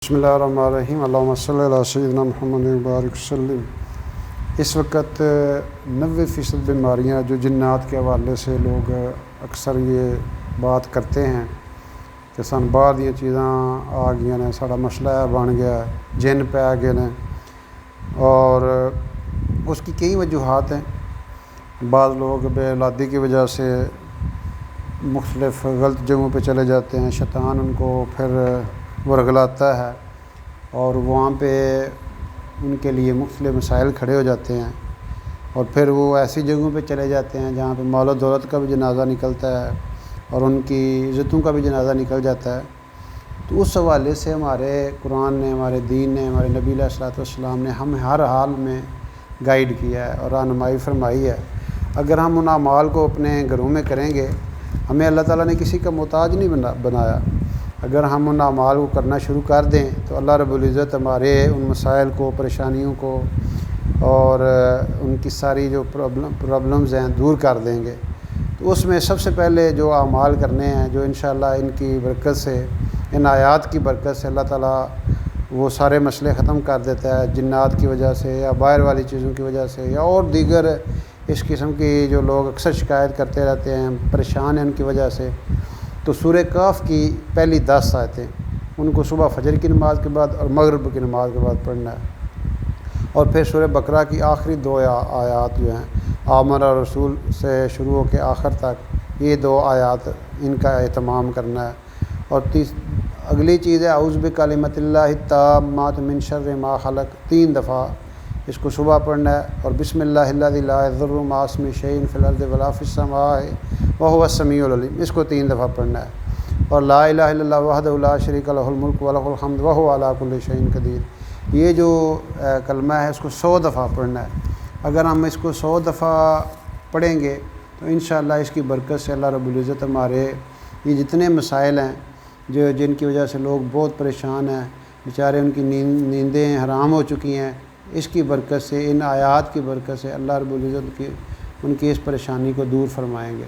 بسم اللہ الرحمن الرحیم اللہم صلی علی سیدنا محمد وبارک وسلم۔ اس وقت 90% بیماریاں جو جنات کے حوالے سے لوگ اکثر یہ بات کرتے ہیں کہ سن باہر دیا چیزاں آ گئی نے، ساڑا مسئلہ بن گیا، جن پہ گئے نے، اور اس کی کئی وجوہات ہیں۔ بعض لوگ بے اولادی کی وجہ سے مختلف غلط جگہوں پہ چلے جاتے ہیں، شیطان ان کو پھر ورگلاتا ہے اور وہاں پہ ان کے لیے مختلف مسائل کھڑے ہو جاتے ہیں، اور پھر وہ ایسی جگہوں پہ چلے جاتے ہیں جہاں پہ مال و دولت کا بھی جنازہ نکلتا ہے اور ان کی عزتوں کا بھی جنازہ نکل جاتا ہے۔ تو اس حوالے سے ہمارے قرآن نے، ہمارے دین نے، ہمارے نبی علیہ الصلوۃ والسلام نے ہمیں ہر حال میں گائیڈ کیا ہے اور رہنمائی فرمائی ہے۔ اگر ہم ان اعمال کو اپنے گھروں میں کریں گے، ہمیں اللہ تعالیٰ نے کسی کا محتاج نہیں بنایا۔ اگر ہم ان اعمال کو کرنا شروع کر دیں تو اللہ رب العزت ہمارے ان مسائل کو، پریشانیوں کو اور ان کی ساری جو پرابلمز ہیں دور کر دیں گے۔ تو اس میں سب سے پہلے جو اعمال کرنے ہیں، جو انشاءاللہ ان کی برکت سے، ان آیات کی برکت سے اللہ تعالیٰ وہ سارے مسئلے ختم کر دیتا ہے، جنات کی وجہ سے یا باہر والی چیزوں کی وجہ سے یا اور دیگر اس قسم کی جو لوگ اکثر شکایت کرتے رہتے ہیں، پریشان ہیں ان کی وجہ سے۔ تو سورہ کہف کی پہلی 10 آیتیں ان کو صبح فجر کی نماز کے بعد اور مغرب کی نماز کے بعد پڑھنا ہے، اور پھر سورہ بقرہ کی آخری 2 آیات جو ہیں آمن رسول سے شروع ہو کے آخر تک، یہ 2 آیات ان کا اہتمام کرنا ہے۔ اور اگلی چیز ہے اعوذ بکلمات اللہ التامات من شر ما خلق، 3 دفعہ اس کو صبح پڑھنا ہے، اور بسم اللہ الذی لا یضر مع اسمہ شیء فی الارض ولا فی السماء وہو السمیع العلیم، اس کو 3 دفعہ پڑھنا ہے، اور لا الہ الا اللہ وحدہ لا شریک لہ الملک ولہ الحمد وہو علی کل شیء قدیر، یہ جو کلمہ ہے اس کو 100 دفعہ پڑھنا ہے۔ اگر ہم اس کو 100 دفعہ پڑھیں گے تو انشاءاللہ اس کی برکت سے اللہ رب العزت ہمارے یہ جتنے مسائل ہیں جن کی وجہ سے لوگ بہت پریشان ہیں، بیچارے ان کی نیندیں حرام ہو چکی ہیں، اس کی برکت سے، ان آیات کی برکت سے اللہ رب العزت ان کی اس پریشانی کو دور فرمائیں گے۔